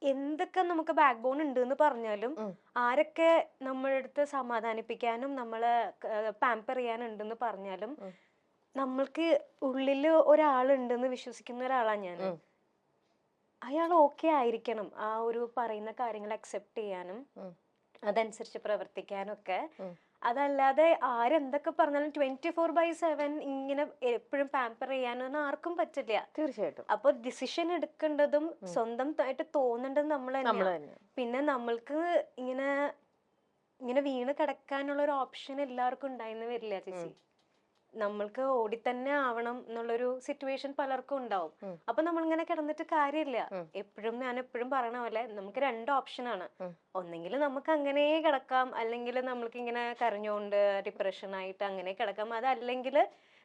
എന്തൊക്കെ നമുക്ക് back bone ഉണ്ട് എന്ന് പറഞ്ഞാലും ആരൊക്കെ നമ്മുടെ അടുത്ത് സമാധാനിപ്പിക്കാനും നമ്മളെ പാമ്പർ ചെയ്യാനുണ്ടെന്ന് പറഞ്ഞാലും നമ്മൾക്ക് ഉള്ളില് ഒരാളുണ്ടെന്ന് വിശ്വസിക്കുന്ന ഒരാളാണ് ഞാൻ. അയാൾ ഓക്കെ ആയിരിക്കണം ആ ഒരു പറയുന്ന കാര്യങ്ങൾ അക്സെപ്റ്റ് ചെയ്യാനും അതനുസരിച്ച് പ്രവർത്തിക്കാനും ഒക്കെ. അതല്ലാതെ ആരെന്തൊക്കെ പറഞ്ഞാലും 24/7 ഇങ്ങനെ എപ്പോഴും പാമ്പർ ചെയ്യാനൊന്നും ആർക്കും പറ്റില്ല. തീർച്ചയായിട്ടും. അപ്പൊ ഡിസിഷൻ എടുക്കേണ്ടതും സ്വന്തമായിട്ട് തോന്നേണ്ടതും നമ്മൾ തന്നെയാണ്. പിന്നെ നമ്മൾക്ക് ഇങ്ങനെ ഇങ്ങനെ വീണ് കിടക്കാനുള്ള ഒരു ഓപ്ഷൻ എല്ലാവർക്കും ഉണ്ടായിന്ന് വരില്ല ചേച്ചി. നമ്മൾക്ക് ഓടി തന്നെ ആവണം എന്നുള്ളൊരു സിറ്റുവേഷൻ പലർക്കും ഉണ്ടാവും. അപ്പൊ നമ്മളിങ്ങനെ കിടന്നിട്ട് കാര്യമില്ല. ഞാൻ എപ്പോഴും പറയണ പോലെ നമുക്ക് 2 ഓപ്ഷനാണ്. ഒന്നെങ്കിൽ നമുക്ക് അങ്ങനെ കിടക്കാം, അല്ലെങ്കിൽ നമ്മൾക്ക് ഇങ്ങനെ കരഞ്ഞുകൊണ്ട് ഡിപ്രഷൻ ആയിട്ട് അങ്ങനെ കിടക്കാം. അതല്ലെങ്കിൽ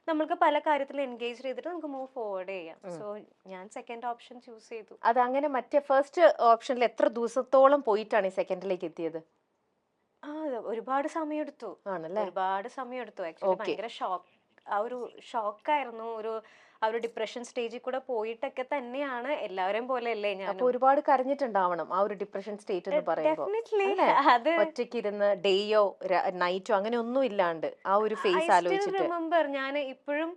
നമ്മൾക്ക് പല കാര്യത്തിൽ എൻഗേജ് ചെയ്തിട്ട് നമുക്ക് മൂവ് ഫോർവേഡ് ചെയ്യാം. സോ ഞാൻ സെക്കൻഡ് ഓപ്ഷൻ ചൂസ് ചെയ്തു. അത് അങ്ങനെ മറ്റേ ഫസ്റ്റ് ഓപ്ഷനിൽ എത്ര ദിവസത്തോളം പോയിട്ടാണ് ഈ സെക്കൻഡിലേക്ക് എത്തിയത്? ഒരുപാട് സമയം എടുത്തു. ആക്ച്വലി ഭയങ്കര ഷോക്കായിരുന്നു. ആ ഒരു ഡിപ്രഷൻ സ്റ്റേജിൽ കൂടെ പോയിട്ടൊക്കെ തന്നെയാണ്. എല്ലാവരെയും പോലെ അല്ലേ ഞാൻ. അപ്പൊ ഒരുപാട് കരഞ്ഞിട്ടുണ്ടാവണം ആ ഒരു ഡിപ്രഷൻ സ്റ്റേറ്റ് എന്ന് പറയുമ്പോൾ. അത് ഒറ്റയ്ക്ക് ഇരുന്ന് ഡേയോ നൈറ്റോ അങ്ങനെ ഒന്നും ഇല്ലാണ്ട് ആ ഒരു ഫേസ് ആലോചിച്ചിട്ട് റിമെമ്പർ ഞാൻ ഇപ്പോഴും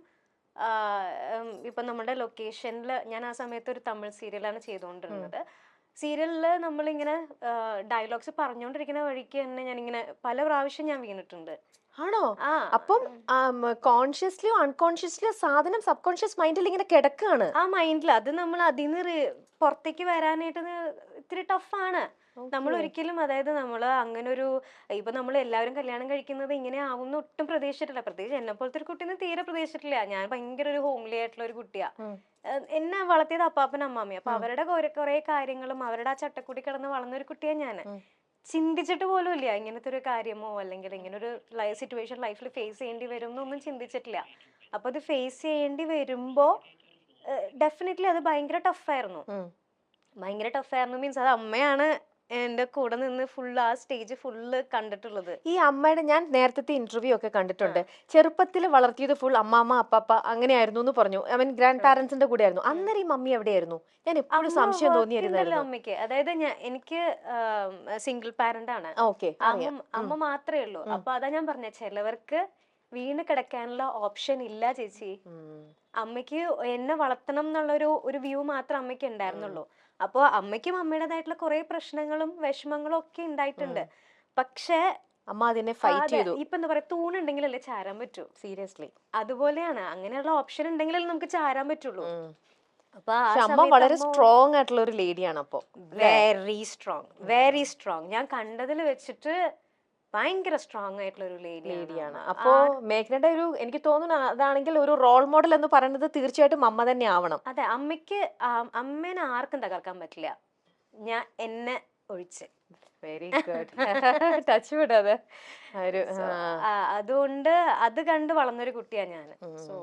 ഇപ്പൊ നമ്മുടെ ലൊക്കേഷനിൽ ഞാൻ ആ സമയത്ത് ഒരു തമിഴ് സീരിയലാണ് ചെയ്തുകൊണ്ടിരുന്നത്. സീരിയലില് നമ്മളിങ്ങനെ ഡയലോഗ്സ് പറഞ്ഞുകൊണ്ടിരിക്കുന്ന വഴിക്ക് തന്നെ ഞാനിങ്ങനെ പല പ്രാവശ്യം ഞാൻ വീണിട്ടുണ്ട്. ആണോ? അപ്പം കോൺഷ്യസ്ലിയോ അൺകോൺഷ്യസ്ലിയോ സാധനം സബ് കോൺഷ്യസ് മൈൻഡിൽ ഇങ്ങനെ കിടക്കാണ്. ആ മൈൻഡിൽ അത് നമ്മൾ അതിന്ന് പുറത്തേക്ക് വരാനായിട്ട് ഇത്തിരി ടഫാണ്. നമ്മൾ ഒരിക്കലും, അതായത് നമ്മൾ അങ്ങനെ ഒരു ഇപ്പൊ നമ്മൾ എല്ലാവരും കല്യാണം കഴിക്കുന്നത് ഇങ്ങനെ ആവുന്ന ഒട്ടും പ്രതീക്ഷിച്ചിട്ടില്ല. പ്രത്യേകിച്ച് എന്നെ പോലത്തെ ഒരു കുട്ടീനെ തീരെ പ്രതീക്ഷിച്ചിട്ടില്ല. ഞാൻ ഭയങ്കര ഒരു ഹോംലി ആയിട്ടുള്ള ഒരു കുട്ടിയാ. എന്നെ വളർത്തിയത് അപ്പാപ്പൻ അമ്മാമ്മ. അപ്പൊ അവരുടെ കുറെ കാര്യങ്ങളും അവരുടെ ആ ചട്ടക്കൂടി കിടന്ന് വളർന്ന ഒരു കുട്ടിയാ ഞാൻ. ചിന്തിച്ചിട്ട് പോലും ഇല്ല ഇങ്ങനത്തെ ഒരു കാര്യമോ അല്ലെങ്കിൽ ഇങ്ങനെ ഒരു സിറ്റുവേഷൻ ലൈഫിൽ ഫേസ് ചെയ്യേണ്ടി വരും എന്നൊന്നും ചിന്തിച്ചിട്ടില്ല. അപ്പൊ അത് ഫേസ് ചെയ്യേണ്ടി വരുമ്പോ ഡെഫിനറ്റ്ലി അത് ഭയങ്കര ടഫായിരുന്നു. മീൻസ് അത് അമ്മയാണ് എന്റെ കൂടെ നിന്ന് ഫുള്ള് ആ സ്റ്റേജ് ഫുള്ള് കണ്ടിട്ടുള്ളത്. ഈ അമ്മയുടെ ഞാൻ നേരത്തെ ഇന്റർവ്യൂ ഒക്കെ കണ്ടിട്ടുണ്ട്. ചെറുപ്പത്തിൽ വളർത്തിയത് ഫുൾ അമ്മാമ്മ അപ്പാപ്പ അങ്ങനെയായിരുന്നു എന്ന് പറഞ്ഞു. ഐ മീൻ ഗ്രാൻഡ് പാരന്റ്സിന്റെ കൂടെ ആയിരുന്നു. അന്നേരം ഈ മമ്മി എവിടെയായിരുന്നു? ഞാൻ എപ്പോഴും സംശയം തോന്നിയിരുന്നല്ലോ അമ്മയ്ക്ക്. അതായത് എനിക്ക് സിംഗിൾ പാരന്റ് ആണ്. അമ്മ മാത്രമേ ഉള്ളൂ. അപ്പൊ അതാ ഞാൻ പറഞ്ഞ, ചിലവർക്ക് വീണ് കിടക്കാനുള്ള ഓപ്ഷൻ ഇല്ല ചേച്ചി. അമ്മയ്ക്ക് എന്നെ വളർത്തണം എന്നുള്ള ഒരു വ്യൂ മാത്രം അമ്മയ്ക്ക് ഉണ്ടായിരുന്നുള്ളൂ. അപ്പൊ അമ്മയ്ക്കും അമ്മയുടേതായിട്ടുള്ള കുറെ പ്രശ്നങ്ങളും വിഷമങ്ങളും ഒക്കെ ഉണ്ടായിട്ടുണ്ട്. പക്ഷെ അമ്മ അതിനെ ഫൈറ്റ് ചെയ്തു. ഇപ്പൊ എന്താ പറയാ, തൂണുണ്ടെങ്കിലല്ലേ ചാരാൻ പറ്റൂ. സീരിയസ്ലി അതുപോലെയാണ്. അങ്ങനെയുള്ള ഓപ്ഷൻ ഉണ്ടെങ്കിലല്ലേ നമുക്ക് ചാരാൻ പറ്റുള്ളൂ. അപ്പൊ അമ്മ വളരെ സ്ട്രോങ് ആയിട്ടുള്ള ഒരു ലേഡിയാണ്. അപ്പൊ വെരി സ്ട്രോങ്. ഞാൻ കണ്ടതിൽ വെച്ചിട്ട് ഭയങ്കര സ്ട്രോങ് ആയിട്ടുള്ള ഒരു ലേഡിയാണ്. അപ്പോ മേഘനയുടെ ഒരു, എനിക്ക് തോന്നുന്നു അതാണെങ്കിൽ ഒരു റോൾ മോഡൽ എന്ന് പറയുന്നത് തീർച്ചയായിട്ടും അമ്മ തന്നെ ആവണം. അതെ, അമ്മേനെ ആർക്കും തകർക്കാൻ പറ്റില്ല, ഞാൻ എന്നെ ഒഴിച്ച്. Very good. ടച്ച് വിടാതെ. അതുകൊണ്ട് അത് കണ്ട് വളർന്നൊരു കുട്ടിയാ ഞാൻ. So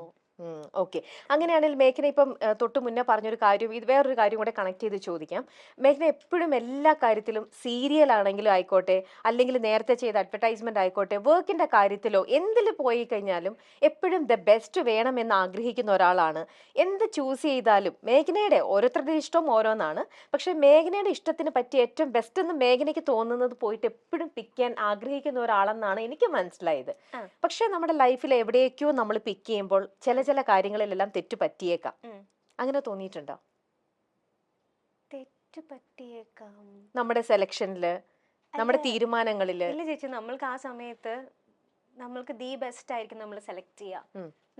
okay. അങ്ങനെയാണെങ്കിൽ മേഘന ഇപ്പം തൊട്ട് മുന്നേ പറഞ്ഞൊരു കാര്യം, ഇത് വേറൊരു കാര്യം കൂടെ കണക്ട് ചെയ്ത് ചോദിക്കാം. മേഘന എപ്പോഴും എല്ലാ കാര്യത്തിലും, സീരിയൽ ആണെങ്കിലും ആയിക്കോട്ടെ, അല്ലെങ്കിൽ നേരത്തെ ചെയ്ത അഡ്വർടൈസ്മെന്റ് ആയിക്കോട്ടെ, വർക്കിന്റെ കാര്യത്തിലോ എന്തിൽ പോയി കഴിഞ്ഞാലും എപ്പോഴും ദ ബെസ്റ്റ് വേണമെന്ന് ആഗ്രഹിക്കുന്ന ഒരാളാണ്. എന്ത് ചൂസ് ചെയ്താലും മേഘനയുടെ ഓരോരുത്തരുടെ ഇഷ്ടവും ഓരോന്നാണ്. പക്ഷെ മേഘനയുടെ ഇഷ്ടത്തിന് പറ്റിയ ഏറ്റവും ബെസ്റ്റ് എന്ന് മേഘനയ്ക്ക് തോന്നുന്നത് പോയിട്ട് എപ്പോഴും പിക്ക് ചെയ്യാൻ ആഗ്രഹിക്കുന്ന ഒരാളെന്നാണ് എനിക്ക് മനസ്സിലായത്. പക്ഷെ നമ്മുടെ ലൈഫിൽ എവിടേക്കോ നമ്മൾ പിക്ക് ചെയ്യുമ്പോൾ ചില കാര്യങ്ങളിലെല്ലാം തെറ്റ് പറ്റിയേക്കാം. അങ്ങനെ തോന്നിയിട്ടുണ്ടോ? തെറ്റ് പറ്റിയേക്കാം നമ്മുടെ സെലക്ഷനില്, നമ്മുടെ തീരുമാനങ്ങളില്? ഇല്ല ചേച്ചി, നമ്മൾക്ക് ആ സമയത്ത് നമ്മൾക്ക് ദി ബെസ്റ്റ് ആയിരിക്കും നമ്മൾ സെലക്ട് ചെയ്യാം.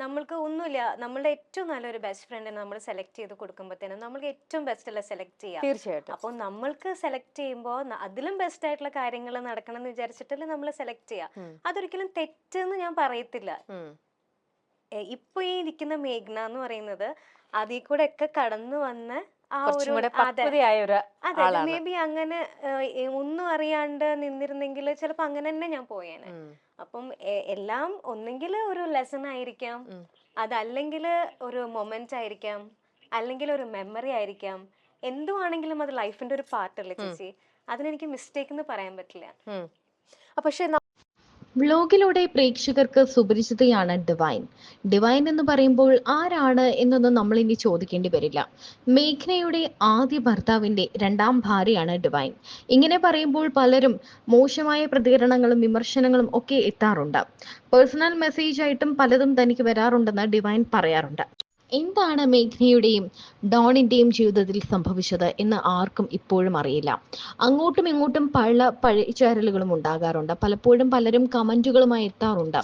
നമ്മൾക്ക് ഒന്നുമില്ല, നമ്മളുടെ ഏറ്റവും നല്ലൊരു ബെസ്റ്റ് ഫ്രണ്ടിനെ നമ്മൾ സെലക്ട് ചെയ്ത് കൊടുക്കുമ്പോഴത്തേനും നമ്മൾക്ക് ഏറ്റവും ബെസ്റ്റ് അല്ല സെലക്ട് ചെയ്യാം. തീർച്ചയായിട്ടും. അപ്പോൾ നമ്മൾക്ക് സെലക്ട് ചെയ്യുമ്പോൾ അതിലും ബെസ്റ്റ് ആയിട്ടുള്ള കാര്യങ്ങൾ നടക്കണം എന്ന് വിചാരിച്ചിട്ടല്ലേ നമ്മൾ സെലക്ട് ചെയ്യാം. അതൊരിക്കലും തെറ്റെന്ന് ഞാൻ പറയത്തില്ല. ഇപ്പൊ ഈ ഇരിക്കുന്ന മേഘ്ന എന്ന് പറയുന്നത് അതിൽ കൂടെ ഒക്കെ കടന്നു വന്ന ആ ഒരു, അതെ, മേ ബി അങ്ങനെ ഒന്നും അറിയാണ്ട് നിന്നിരുന്നെങ്കിൽ ചിലപ്പോ അങ്ങനെ തന്നെ ഞാൻ പോയേനെ. അപ്പം എല്ലാം ഒന്നെങ്കിൽ ഒരു ലെസൺ ആയിരിക്കാം, അതല്ലെങ്കിൽ ഒരു മൊമെന്റ് ആയിരിക്കാം, അല്ലെങ്കിൽ ഒരു മെമ്മറി ആയിരിക്കാം. എന്തുവാണെങ്കിലും അത് ലൈഫിന്റെ ഒരു പാർട്ടല്ലേ ചേച്ചി. അതിനെനിക്ക് മിസ്റ്റേക്ക് എന്ന് പറയാൻ പറ്റില്ല. പക്ഷെ വ്ലോഗിലൂടെ പ്രേക്ഷകർക്ക് സുപരിചിതയാണ് ഡിവൈൻ. ഡിവൈൻ എന്ന് പറയുമ്പോൾ ആരാണ് എന്നൊന്നും നമ്മൾ ഇനി ചോദിക്കേണ്ടി വരില്ല. മേഘ്നയുടെ ആദ്യ ഭർത്താവിന്റെ രണ്ടാം ഭാര്യയാണ് ഡിവൈൻ. ഇങ്ങനെ പറയുമ്പോൾ പലരും മോശമായ പ്രതികരണങ്ങളും വിമർശനങ്ങളും ഒക്കെ എത്താറുണ്ട്. പേഴ്സണൽ മെസ്സേജ് ആയിട്ടും പലതും തനിക്ക് വരാറുണ്ടെന്ന് ഡിവൈൻ പറയാറുണ്ട്. എന്താണ് മേഘ്നയുടെയും ഡോണിന്റെയും ജീവിതത്തിൽ സംഭവിച്ചത് എന്ന് ആർക്കും ഇപ്പോഴും അറിയില്ല. അങ്ങോട്ടും ഇങ്ങോട്ടും പല പഴിചാരലുകളും ഉണ്ടാകാറുണ്ട്. പലപ്പോഴും പലരും കമന്റുകളുമായി എത്താറുണ്ട്.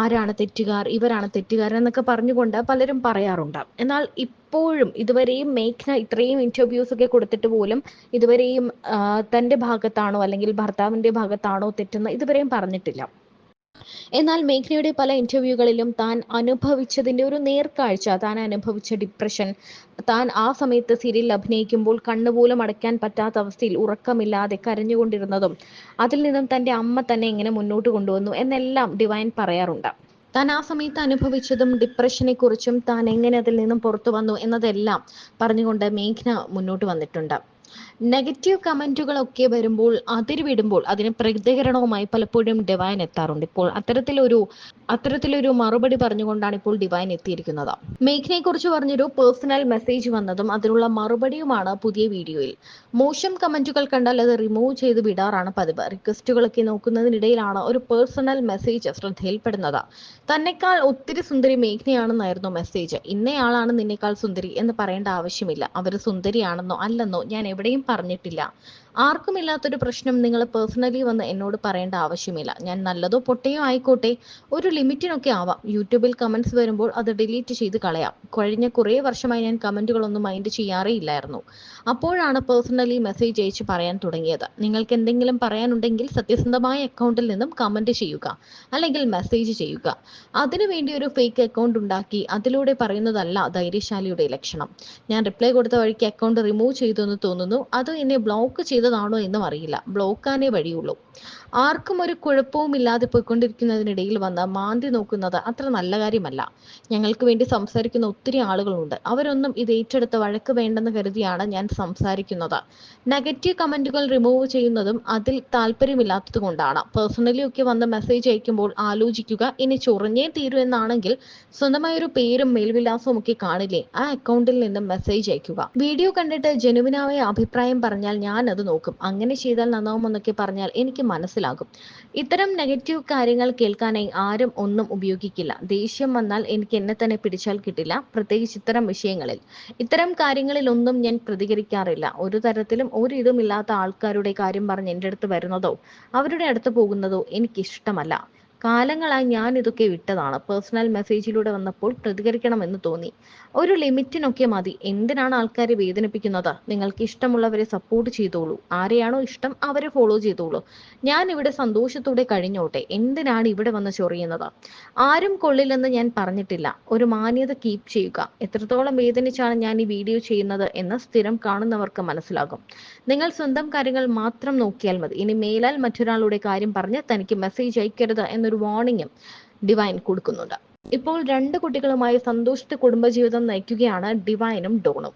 ആരാണ് തെറ്റുകാർ, ഇവരാണ് തെറ്റുകാർ എന്നൊക്കെ പറഞ്ഞുകൊണ്ട് പലരും പറയാറുണ്ട്. എന്നാൽ ഇപ്പോഴും ഇതുവരെയും മേഘ്ന ഇത്രയും ഇന്റർവ്യൂസ് ഒക്കെ കൊടുത്തിട്ട് പോലും ഇതുവരെയും തന്റെ ഭാഗത്താണോ അല്ലെങ്കിൽ ഭർത്താവിന്റെ ഭാഗത്താണോ തെറ്റെന്ന് ഇതുവരെയും പറഞ്ഞിട്ടില്ല. എന്നാൽ മേഘ്നയുടെ പല ഇന്റർവ്യൂകളിലും താൻ അനുഭവിച്ചതിന്റെ ഒരു നേർക്കാഴ്ച, താൻ അനുഭവിച്ച ഡിപ്രഷൻ, താൻ ആ സമയത്ത് സീരിയലിൽ അഭിനയിക്കുമ്പോൾ കണ്ണുപോലും അടയ്ക്കാൻ പറ്റാത്ത അവസ്ഥയിൽ ഉറക്കമില്ലാതെ കരഞ്ഞുകൊണ്ടിരുന്നതും അതിൽ നിന്നും തന്റെ അമ്മ തന്നെ എങ്ങനെ മുന്നോട്ട് കൊണ്ടുവന്നു എന്നെല്ലാം ഡിവൈൻ പറയാറുണ്ട്. താൻ ആ സമയത്ത് അനുഭവിച്ചതും ഡിപ്രഷനെ കുറിച്ചും താൻ എങ്ങനെ അതിൽ നിന്നും പുറത്തു വന്നു എന്നതെല്ലാം പറഞ്ഞുകൊണ്ട് മേഘ്ന മുന്നോട്ട് വന്നിട്ടുണ്ട്. നെഗറ്റീവ് കമന്റുകളൊക്കെ വരുമ്പോൾ അതിരുവിടുമ്പോൾ അതിന് പ്രതികരണവുമായി പലപ്പോഴും ഡിവൈൻ എത്താറുണ്ട്. ഇപ്പോൾ അത്തരത്തിലൊരു മറുപടി പറഞ്ഞുകൊണ്ടാണ് ഇപ്പോൾ ഡിവൈൻ എത്തിയിരിക്കുന്നത്. മേഘ്നയെ കുറിച്ച് പറഞ്ഞൊരു പേഴ്സണൽ മെസ്സേജ് വന്നതും അതിനുള്ള മറുപടിയുമാണ് പുതിയ വീഡിയോയിൽ. മോശം കമന്റുകൾ കണ്ടാൽ അത് റിമൂവ് ചെയ്ത് വിടാറാണ് പതിവ്. റിക്വസ്റ്റുകളൊക്കെ നോക്കുന്നതിനിടയിലാണ് ഒരു പേഴ്സണൽ മെസ്സേജ് ശ്രദ്ധയിൽപ്പെടുന്നത്. തന്നെക്കാൾ ഒത്തിരി സുന്ദരി മേഘ്നയാണെന്നായിരുന്നു മെസ്സേജ്. ഇന്നയാളാണ് നിന്നേക്കാൾ സുന്ദരി എന്ന് പറയേണ്ട ആവശ്യമില്ല. അവര് സുന്ദരിയാണെന്നോ അല്ലെന്നോ ഞാൻ എവിടെയും പറഞ്ഞിട്ടില്ല. ആർക്കുമില്ലാത്തൊരു പ്രശ്നം നിങ്ങൾ പേഴ്സണലി വന്ന് എന്നോട് പറയേണ്ട ആവശ്യമില്ല. ഞാൻ നല്ലതോ പൊട്ടയോ ആയിക്കോട്ടെ, ഒരു ലിമിറ്റിനൊക്കെ ആവാം. യൂട്യൂബിൽ കമന്റ്സ് വരുമ്പോൾ അത് ഡിലീറ്റ് ചെയ്ത് കളയാം. കഴിഞ്ഞ കുറേ വർഷമായി ഞാൻ കമന്റുകളൊന്നും മൈൻഡ് ചെയ്യാറേ ഇല്ലായിരുന്നു. അപ്പോഴാണ് പേഴ്സണലി മെസ്സേജ് അയച്ച് പറയാൻ തുടങ്ങിയത്. നിങ്ങൾക്ക് എന്തെങ്കിലും പറയാനുണ്ടെങ്കിൽ സത്യസന്ധമായ അക്കൗണ്ടിൽ നിന്നും കമന്റ് ചെയ്യുക, അല്ലെങ്കിൽ മെസ്സേജ് ചെയ്യുക. അതിനുവേണ്ടി ഒരു ഫേക്ക് അക്കൗണ്ട് ഉണ്ടാക്കി അതിലൂടെ പറയുന്നതല്ല ധൈര്യശാലിയുടെ ലക്ഷണം. ഞാൻ റിപ്ലൈ കൊടുത്ത വഴിക്ക് അക്കൗണ്ട് റിമൂവ് ചെയ്തു എന്ന് തോന്നുന്നു. അത് എന്നെ ബ്ലോക്ക് ചെയ്തതാണോ എന്നും അറിയില്ല. ബ്ലോക്കാനേ വഴിയുള്ളൂ. ആർക്കും ഒരു കുഴപ്പവും ഇല്ലാതെ പോയിക്കൊണ്ടിരിക്കുന്നതിനിടയിൽ വന്ന് മാന്തി നോക്കുന്നത് അത്ര നല്ല കാര്യമല്ല. ഞങ്ങൾക്ക് വേണ്ടി സംസാരിക്കുന്ന ഒത്തിരി ആളുകളുണ്ട്. അവരൊന്നും ഇത് ഏറ്റെടുത്ത് വഴക്ക് വേണ്ടെന്ന് കരുതിയാണ് ഞാൻ സംസാരിക്കുന്നത്. നെഗറ്റീവ് കമന്റുകൾ റിമൂവ് ചെയ്യുന്നതും അതിൽ താല്പര്യമില്ലാത്തത് കൊണ്ടാണ്. പേഴ്സണലി ഒക്കെ വന്ന് മെസ്സേജ് അയക്കുമ്പോൾ ആലോചിക്കുക. ഇനി ചൊറിഞ്ഞേ തീരൂ എന്നാണെങ്കിൽ സ്വന്തമായൊരു പേരും മേൽവിലാസവും ഒക്കെ കാണില്ലേ, ആ അക്കൗണ്ടിൽ നിന്നും മെസ്സേജ് അയക്കുക. വീഡിയോ കണ്ടിട്ട് ജെനുവിനായ അഭിപ്രായം പറഞ്ഞാൽ ഞാൻ അത് നോക്കും. അങ്ങനെ ചെയ്താൽ നന്നാവുമെന്നൊക്കെ പറഞ്ഞാൽ എനിക്ക് മനസ്സിലാകും. ഇത്തരം നെഗറ്റീവ് കാര്യങ്ങൾ കേൾക്കാനായി ആരും ഒന്നും ഉപയോഗിക്കില്ല. ദേഷ്യം വന്നാൽ എനിക്ക് എന്നെ തന്നെ പിടിച്ചാൽ കിട്ടില്ല. പ്രത്യേകിച്ച് ഇത്തരം വിഷയങ്ങളിൽ, ഇത്തരം കാര്യങ്ങളിലൊന്നും ഞാൻ പ്രതികരിക്കാറില്ല. ഒരു തരത്തിലും ഒരു ഇതുമില്ലാത്ത ആൾക്കാരുടെ കാര്യം പറഞ്ഞ് എൻ്റെ അടുത്ത് വരുന്നതോ അവരുടെ അടുത്ത് പോകുന്നതോ എനിക്കിഷ്ടമല്ല. കാലങ്ങളായി ഞാൻ ഇതൊക്കെ വിട്ടതാണ്. പേഴ്സണൽ മെസ്സേജിലൂടെ വന്നപ്പോൾ പ്രതികരിക്കണമെന്ന് തോന്നി. ഒരു ലിമിറ്റിനൊക്കെ മതി. എന്തിനാണ് ആൾക്കാരെ വേദനിപ്പിക്കുന്നത്? നിങ്ങൾക്ക് ഇഷ്ടമുള്ളവരെ സപ്പോർട്ട് ചെയ്തോളൂ. ആരെയാണോ ഇഷ്ടം അവരെ ഫോളോ ചെയ്തോളൂ. ഞാൻ ഇവിടെ സന്തോഷത്തോടെ കഴിഞ്ഞോട്ടെ. എന്തിനാണ് ഇവിടെ വന്ന് ചൊറിയുന്നത്? ആരും കൊള്ളില്ലെന്ന് ഞാൻ പറഞ്ഞിട്ടില്ല. ഒരു മാന്യത കീപ്പ് ചെയ്യുക. എത്രത്തോളം വേദനിച്ചാണ് ഞാൻ ഈ വീഡിയോ ചെയ്യുന്നത് എന്ന് സ്ഥിരം കാണുന്നവർക്ക് മനസ്സിലാകും. നിങ്ങൾ സ്വന്തം കാര്യങ്ങൾ മാത്രം നോക്കിയാൽ മതി. ഇനി മേലാൽ മറ്റൊരാളുടെ കാര്യം പറഞ്ഞ് തനിക്ക് മെസ്സേജ് അയക്കരുത് എന്നൊരു വാർണിംഗും ഡിവൈൻ കൊടുക്കുന്നുണ്ട്. ഇപ്പോൾ 2 കുട്ടികളുമായി സന്തോഷത്തെ കുടുംബജീവിതം നയിക്കുകയാണ് ഡിവൈനും ഡോണും.